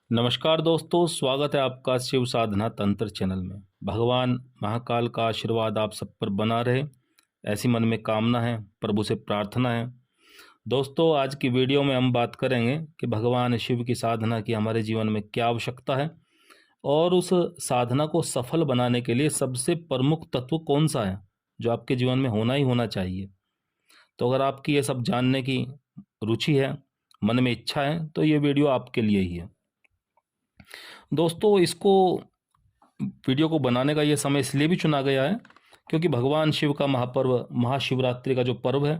नमस्कार दोस्तों, स्वागत है आपका शिव साधना तंत्र चैनल में। भगवान महाकाल का आशीर्वाद आप सब पर बना रहे, ऐसी मन में कामना है, प्रभु से प्रार्थना है। दोस्तों, आज की वीडियो में हम बात करेंगे कि भगवान शिव की साधना की हमारे जीवन में क्या आवश्यकता है और उस साधना को सफल बनाने के लिए सबसे प्रमुख तत्व कौन सा है जो आपके जीवन में होना ही होना चाहिए। तो अगर आपकी ये सब जानने की रुचि है, मन में इच्छा है, तो ये वीडियो आपके लिए ही है। दोस्तों, इसको वीडियो को बनाने का ये समय इसलिए भी चुना गया है क्योंकि भगवान शिव का महापर्व महाशिवरात्रि का जो पर्व है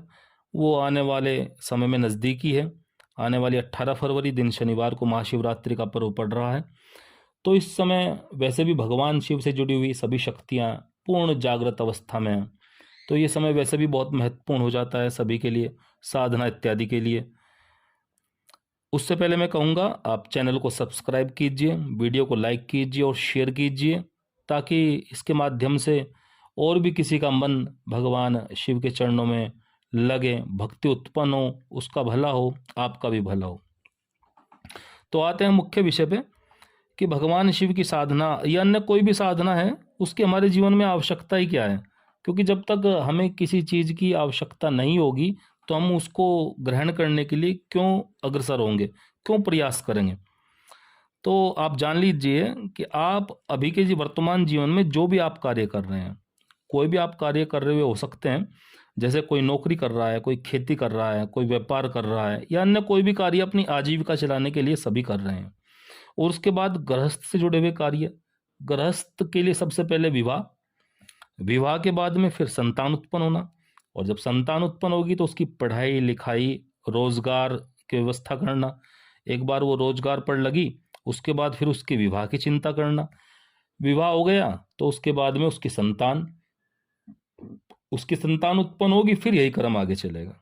वो आने वाले समय में नज़दीकी है। आने वाली 18 फरवरी दिन शनिवार को महाशिवरात्रि का पर्व पड़ रहा है। तो इस समय वैसे भी भगवान शिव से जुड़ी हुई सभी शक्तियाँ पूर्ण जागृत अवस्था में हैं। तो ये समय वैसे भी बहुत महत्वपूर्ण हो जाता है सभी के लिए, साधना इत्यादि के लिए। उससे पहले मैं कहूँगा आप चैनल को सब्सक्राइब कीजिए, वीडियो को लाइक कीजिए और शेयर कीजिए ताकि इसके माध्यम से और भी किसी का मन भगवान शिव के चरणों में लगे, भक्ति उत्पन्न हो, उसका भला हो, आपका भी भला हो। तो आते हैं मुख्य विषय पे कि भगवान शिव की साधना या अन्य कोई भी साधना है उसकी हमारे जीवन में आवश्यकता ही क्या है। क्योंकि जब तक हमें किसी चीज़ की आवश्यकता नहीं होगी तो हम उसको ग्रहण करने के लिए क्यों अग्रसर होंगे, क्यों प्रयास करेंगे। तो आप जान लीजिए कि आप अभी के वर्तमान जीवन में जो भी आप कार्य कर रहे हैं, कोई भी आप कार्य कर रहे हुए हो सकते हैं। जैसे कोई नौकरी कर रहा है, कोई खेती कर रहा है, कोई व्यापार कर रहा है या अन्य कोई भी कार्य अपनी आजीविका चलाने के लिए सभी कर रहे हैं। और उसके बाद गृहस्थ से जुड़े हुए कार्य, गृहस्थ के लिए सबसे पहले विवाह, विवाह के बाद में फिर संतान उत्पन्न होना, और जब संतान उत्पन्न होगी तो उसकी पढ़ाई लिखाई, रोजगार की व्यवस्था करना। एक बार वो रोजगार पर लगी उसके बाद फिर उसके विवाह की चिंता करना। विवाह हो गया तो उसके बाद में उसकी संतान उत्पन्न होगी, फिर यही क्रम आगे चलेगा।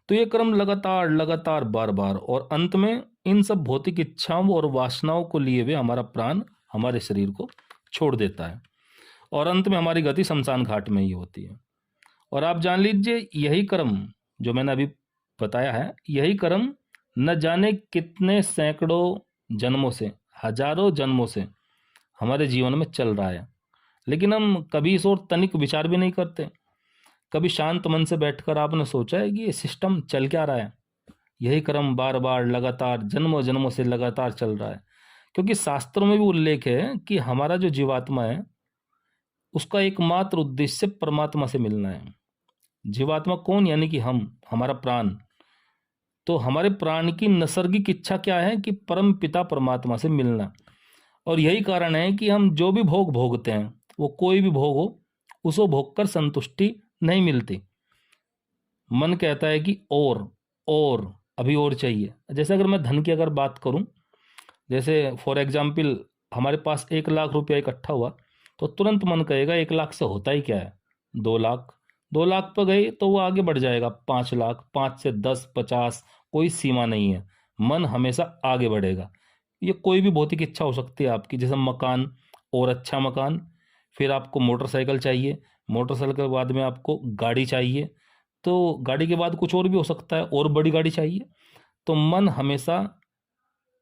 तो ये क्रम लगातार लगातार बार बार, और अंत में इन सब भौतिक इच्छाओं और वासनाओं को लिए हुए हमारा प्राण हमारे शरीर को छोड़ देता है और अंत में हमारी गति शमशान घाट में ही होती है। और आप जान लीजिए यही कर्म जो मैंने अभी बताया है, यही कर्म न जाने कितने सैकड़ों जन्मों से, हजारों जन्मों से हमारे जीवन में चल रहा है, लेकिन हम कभी इस ओर तनिक विचार भी नहीं करते। कभी शांत मन से बैठकर आपने सोचा है कि ये सिस्टम चल क्या रहा है। यही कर्म बार बार लगातार जन्मों जन्मों से लगातार चल रहा है। क्योंकि शास्त्रों में भी उल्लेख है कि हमारा जो जीवात्मा है उसका एकमात्र उद्देश्य परमात्मा से मिलना है। जीवात्मा कौन? यानी कि हम, हमारा प्राण। तो हमारे प्राण की नैसर्गिक इच्छा क्या है कि परम पिता परमात्मा से मिलना। और यही कारण है कि हम जो भी भोग भोगते हैं, वो कोई भी भोग हो, उसको भोग कर संतुष्टि नहीं मिलती। मन कहता है कि और अभी और चाहिए। जैसे अगर मैं धन की अगर बात करूं, जैसे फॉर एग्जाम्पल हमारे पास 1 लाख रुपया इकट्ठा हुआ तो तुरंत मन कहेगा 1 लाख से होता ही क्या है, 2 लाख। 2 लाख पर गई तो वो आगे बढ़ जाएगा 5 लाख, 5 से 10, 50, कोई सीमा नहीं है। मन हमेशा आगे बढ़ेगा। ये कोई भी भौतिक इच्छा हो सकती है आपकी, जैसे मकान और अच्छा मकान, फिर आपको मोटरसाइकिल चाहिए, मोटरसाइकिल के बाद में आपको गाड़ी चाहिए, तो गाड़ी के बाद कुछ और भी हो सकता है, और बड़ी गाड़ी चाहिए। तो मन हमेशा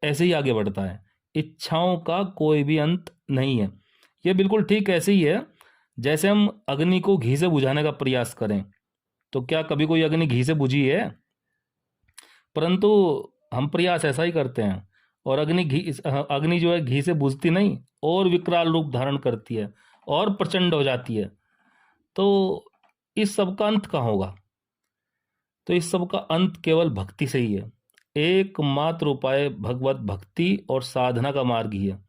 ऐसे ही आगे बढ़ता है, इच्छाओं का कोई भी अंत नहीं है। ये बिल्कुल ठीक ऐसे ही है जैसे हम अग्नि को घी से बुझाने का प्रयास करें, तो क्या कभी कोई अग्नि घी से बुझी है? परंतु हम प्रयास ऐसा ही करते हैं और अग्नि जो है घी से बुझती नहीं, और विकराल रूप धारण करती है और प्रचंड हो जाती है। तो इस सब का अंत कहाँ होगा? तो इस सब का अंत केवल भक्ति से ही है। एकमात्र उपाय भगवत भक्ति और साधना का मार्ग ही है।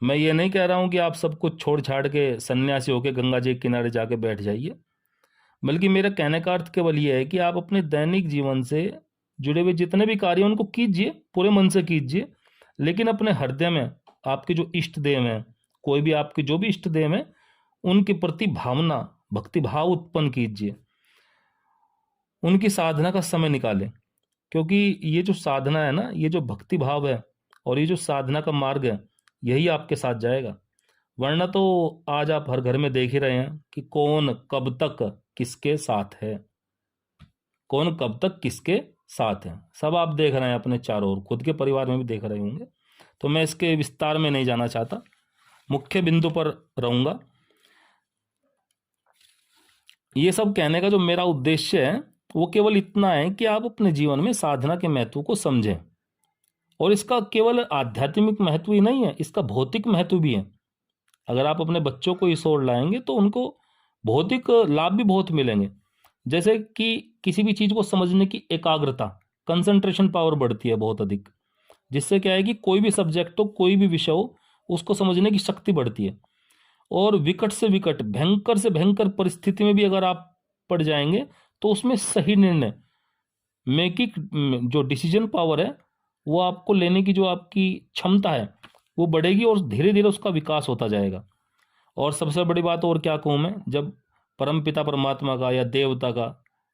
मैं ये नहीं कह रहा हूं कि आप सब कुछ छोड़ छाड़ के सन्यासी होकर गंगा जी के किनारे जाके बैठ जाइए, बल्कि मेरा कहने का अर्थ केवल ये है कि आप अपने दैनिक जीवन से जुड़े हुए जितने भी कार्य हैं उनको कीजिए, पूरे मन से कीजिए, लेकिन अपने हृदय में आपके जो इष्ट देव हैं, कोई भी आपके जो भी इष्ट देव हैं, उनके प्रति भावना, भक्ति भाव उत्पन्न कीजिए, उनकी साधना का समय निकालें। क्योंकि ये जो साधना है ना, ये जो भक्ति भाव है और ये जो साधना का मार्ग है, यही आपके साथ जाएगा। वरना तो आज आप हर घर में देख ही रहे हैं कि कौन कब तक किसके साथ है, कौन कब तक किसके साथ हैं, सब आप देख रहे हैं अपने चारों ओर, खुद के परिवार में भी देख रहे होंगे, तो मैं इसके विस्तार में नहीं जाना चाहता, मुख्य बिंदु पर रहूंगा। ये सब कहने का जो मेरा उद्देश्य है वो केवल इतना है कि आप अपने जीवन में साधना के महत्व को समझें, और इसका केवल आध्यात्मिक महत्व ही नहीं है, इसका भौतिक महत्व भी है। अगर आप अपने बच्चों को इस ओर लाएंगे तो उनको भौतिक लाभ भी बहुत मिलेंगे, जैसे कि किसी भी चीज़ को समझने की एकाग्रता, कंसंट्रेशन पावर बढ़ती है बहुत अधिक, जिससे क्या है कि कोई भी सब्जेक्ट हो, कोई भी विषय हो, उसको समझने की शक्ति बढ़ती है। और विकट से विकट, भयंकर से भयंकर परिस्थिति में भी अगर आप पड़ जाएंगे तो उसमें सही निर्णय मेकिंग, जो डिसीजन पावर है, वो आपको लेने की जो आपकी क्षमता है वो बढ़ेगी और धीरे धीरे उसका विकास होता जाएगा। और सबसे बड़ी बात और क्या कहूँ मैं, जब परम पिता परमात्मा का या देवता का,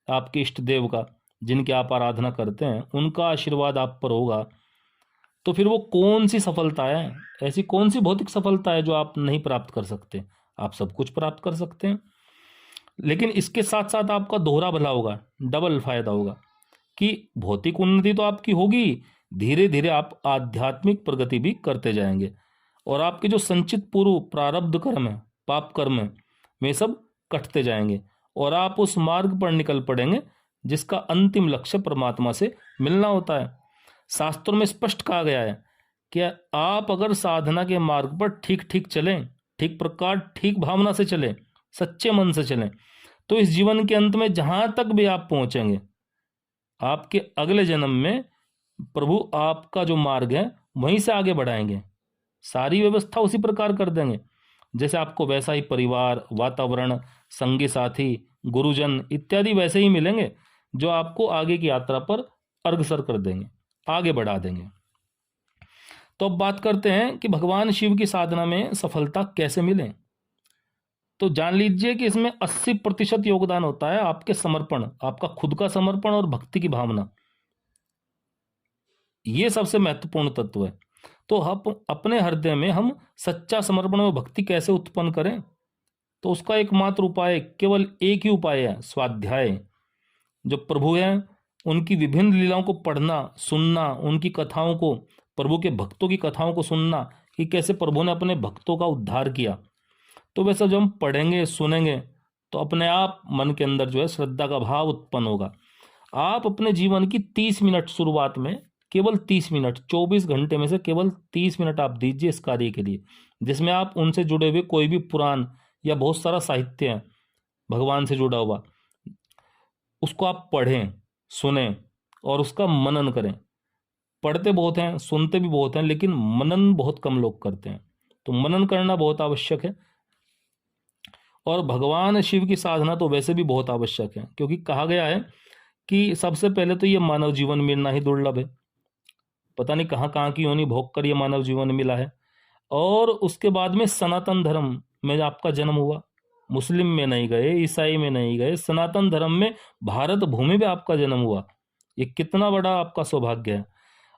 आपके इष्ट देव का, जिनकी आप आराधना करते हैं, उनका आशीर्वाद आप पर होगा, तो फिर वो कौन सी सफलता है, ऐसी कौन सी भौतिक सफलता है जो आप नहीं प्राप्त कर सकते? आप सब कुछ प्राप्त कर सकते हैं। लेकिन इसके साथ साथ आपका दोहरा भला होगा, डबल फायदा होगा, कि भौतिक उन्नति तो आपकी होगी, धीरे धीरे आप आध्यात्मिक प्रगति भी करते जाएंगे, और आपके जो संचित पूर्व प्रारब्ध कर्म है, पाप कर्म है, वे सब कटते जाएंगे, और आप उस मार्ग पर निकल पड़ेंगे जिसका अंतिम लक्ष्य परमात्मा से मिलना होता है। शास्त्रों में स्पष्ट कहा गया है कि आप अगर साधना के मार्ग पर ठीक ठीक चलें, ठीक प्रकार, ठीक भावना से चलें, सच्चे मन से चलें, तो इस जीवन के अंत में जहां तक भी आप पहुंचेंगे, आपके अगले जन्म में प्रभु आपका जो मार्ग है वहीं से आगे बढ़ाएंगे, सारी व्यवस्था उसी प्रकार कर देंगे, जैसे आपको वैसा ही परिवार, वातावरण, संगी साथी, गुरुजन इत्यादि वैसे ही मिलेंगे, जो आपको आगे की यात्रा पर अग्रसर कर देंगे, आगे बढ़ा देंगे। तो अब बात करते हैं कि भगवान शिव की साधना में सफलता कैसे मिले। तो जान लीजिए कि इसमें 80% योगदान होता है आपके समर्पण, आपका खुद का समर्पण और भक्ति की भावना, ये सबसे महत्वपूर्ण तत्व है। तो हम अपने हृदय में हम सच्चा समर्पण और भक्ति कैसे उत्पन्न करें? तो उसका एकमात्र उपाय, केवल एक ही उपाय है, स्वाध्याय। जो प्रभु हैं उनकी विभिन्न लीलाओं को पढ़ना, सुनना, उनकी कथाओं को, प्रभु के भक्तों की कथाओं को सुनना कि कैसे प्रभु ने अपने भक्तों का उद्धार किया। तो वैसे जब हम पढ़ेंगे, सुनेंगे, तो अपने आप मन के अंदर जो है श्रद्धा का भाव उत्पन्न होगा। आप अपने जीवन की 30 मिनट शुरुआत में, केवल 30 मिनट, 24 घंटे में से केवल 30 मिनट आप दीजिए इस कार्य के लिए, जिसमें आप उनसे जुड़े हुए कोई भी पुराण या बहुत सारा साहित्य है भगवान से जुड़ा हुआ, उसको आप पढ़ें, सुने और उसका मनन करें। पढ़ते बहुत हैं, सुनते भी बहुत हैं, लेकिन मनन बहुत कम लोग करते हैं, तो मनन करना बहुत आवश्यक है। और भगवान शिव की साधना तो वैसे भी बहुत आवश्यक है, क्योंकि कहा गया है कि सबसे पहले तो ये मानव जीवन मिलना ही दुर्लभ है, पता नहीं कहाँ कहाँ की योनि भोग कर ये मानव जीवन मिला है। और उसके बाद में सनातन धर्म में आपका जन्म हुआ, मुस्लिम में नहीं गए, ईसाई में नहीं गए, सनातन धर्म में भारत भूमि में आपका जन्म हुआ, ये कितना बड़ा आपका सौभाग्य है।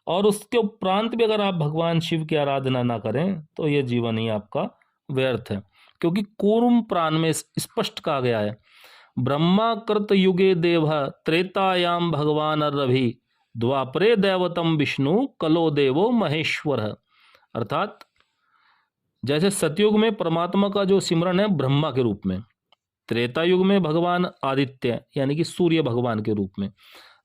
और उसके उपरांत भी अगर आप भगवान शिव की आराधना ना करें तो ये जीवन ही आपका व्यर्थ है, क्योंकि कूर्म पुराण में स्पष्ट कहा गया है, ब्रह्मा कृत युगे देव त्रेतायाम भगवान रवि द्वापरे दैवतम विष्णु कलो देवो महेश्वर। अर्थात जैसे सतयुग में परमात्मा का जो सिमरन है ब्रह्मा के रूप में, त्रेता युग में भगवान आदित्य यानी कि सूर्य भगवान के रूप में,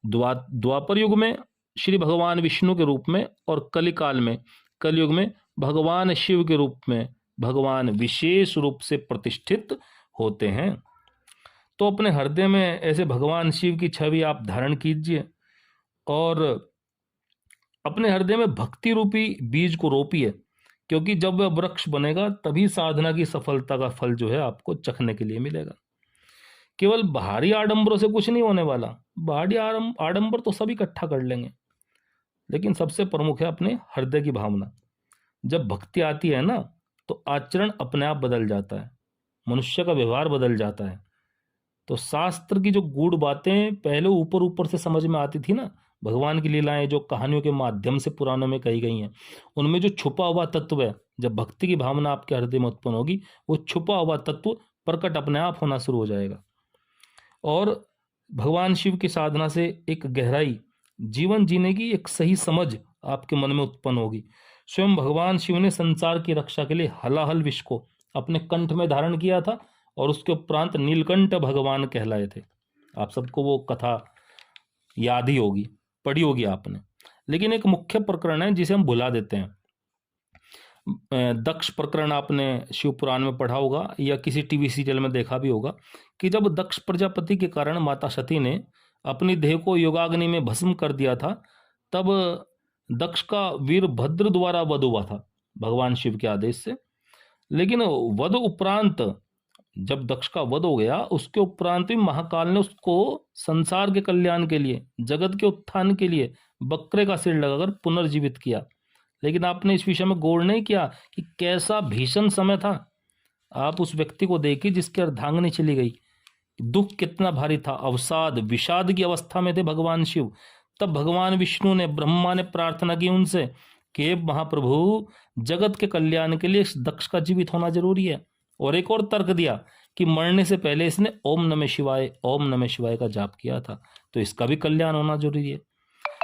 द्वापर युग में श्री भगवान विष्णु के रूप में, और कलिकाल में, कलयुग में भगवान शिव के रूप में भगवान विशेष रूप से प्रतिष्ठित होते हैं। तो अपने हृदय में ऐसे भगवान शिव की छवि आप धारण कीजिए और अपने हृदय में भक्ति रूपी बीज को रोपिए, क्योंकि जब वह वृक्ष बनेगा तभी साधना की सफलता का फल जो है आपको चखने के लिए मिलेगा। केवल बाहरी आडंबरों से कुछ नहीं होने वाला, बाहरी आडंबर तो सब इकट्ठा कर लेंगे, लेकिन सबसे प्रमुख है अपने हृदय की भावना। जब भक्ति आती है ना तो आचरण अपने आप बदल जाता है, मनुष्य का व्यवहार बदल जाता है। तो शास्त्र की जो गूढ़ बातें पहले ऊपर ऊपर से समझ में आती थी ना, भगवान की लीलाएं जो कहानियों के माध्यम से पुराणों में कही गई हैं, उनमें जो छुपा हुआ तत्व है, जब भक्ति की भावना आपके हृदय में उत्पन्न होगी, वो छुपा हुआ तत्व प्रकट अपने आप होना शुरू हो जाएगा। और भगवान शिव की साधना से एक गहराई जीवन जीने की एक सही समझ आपके मन में उत्पन्न होगी। स्वयं भगवान शिव ने संसार की रक्षा के लिए हलाहल विष को अपने कंठ में धारण किया था और उसके उपरांत नीलकंठ भगवान कहलाए थे। आप सबको वो कथा याद ही होगी, पढ़ी होगी आपने। लेकिन एक मुख्य प्रकरण है जिसे हम भुला देते हैं। दक्ष प्रकरण आपने शिव पुराण में पढ़ा होगा या किसी टीवी सीरियल में देखा भी होगा कि जब दक्ष प्रजापति के कारण माता सती ने अपनी देह को योगाग्नि में भस्म कर दिया था, तब दक्ष का वीरभद्र द्वारा वध हुआ था भगवान शिव के आदेश से। लेकिन वध उपरांत जब दक्ष का वध हो गया, उसके उपरांत भी महाकाल ने उसको संसार के कल्याण के लिए, जगत के उत्थान के लिए बकरे का सिर लगाकर पुनर्जीवित किया। लेकिन आपने इस विषय में गौर नहीं किया कि कैसा भीषण समय था। आप उस व्यक्ति को देखिए जिसकी अर्धांगिनी चली गई, दुख कितना भारी था, अवसाद विषाद की अवस्था में थे भगवान शिव। तब भगवान विष्णु ने, ब्रह्मा ने प्रार्थना की उनसे कि महाप्रभु, जगत के कल्याण के लिए इस दक्ष का जीवित होना जरूरी है। और एक और तर्क दिया कि मरने से पहले इसने ओम नमः शिवाय, ओम नमः शिवाय का जाप किया था, तो इसका भी कल्याण होना जरूरी है।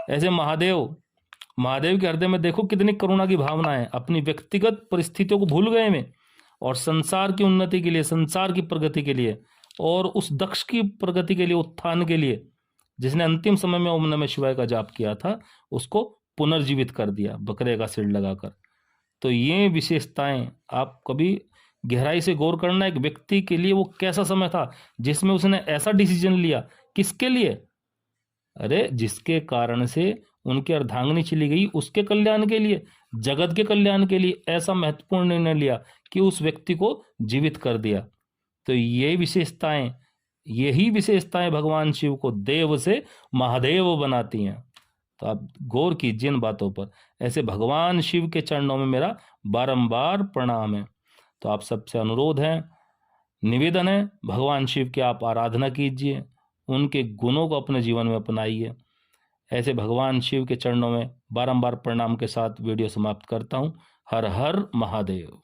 ऐसे महादेव के हृदय में देखो कितनी करुणा की भावना है। अपनी व्यक्तिगत परिस्थितियों को भूल गए में और संसार की उन्नति के लिए, संसार की प्रगति के लिए और उस दक्ष की प्रगति के लिए, उत्थान के लिए, जिसने अंतिम समय में ओम नमः शिवाय का जाप किया था, उसको पुनर्जीवित कर दिया बकरे का सिर लगाकर। तो ये विशेषताएं आप कभी गहराई से गौर करना। एक व्यक्ति के लिए वो कैसा समय था जिसमें उसने ऐसा डिसीजन लिया। किसके लिए? अरे जिसके कारण से उनकी अर्धांगिनी चली गई, उसके कल्याण के लिए, जगत के कल्याण के लिए ऐसा महत्वपूर्ण निर्णय लिया कि उस व्यक्ति को जीवित कर दिया। तो यही विशेषताएं भगवान शिव को देव से महादेव बनाती हैं। तो आप गौर कीजिए इन बातों पर। ऐसे भगवान शिव के चरणों में मेरा बारंबार प्रणाम है। तो आप सबसे अनुरोध है, निवेदन है, भगवान शिव की आप आराधना कीजिए, उनके गुणों को अपने जीवन में अपनाइए। ऐसे भगवान शिव के चरणों में बारंबार प्रणाम के साथ वीडियो समाप्त करता हूँ। हर हर महादेव।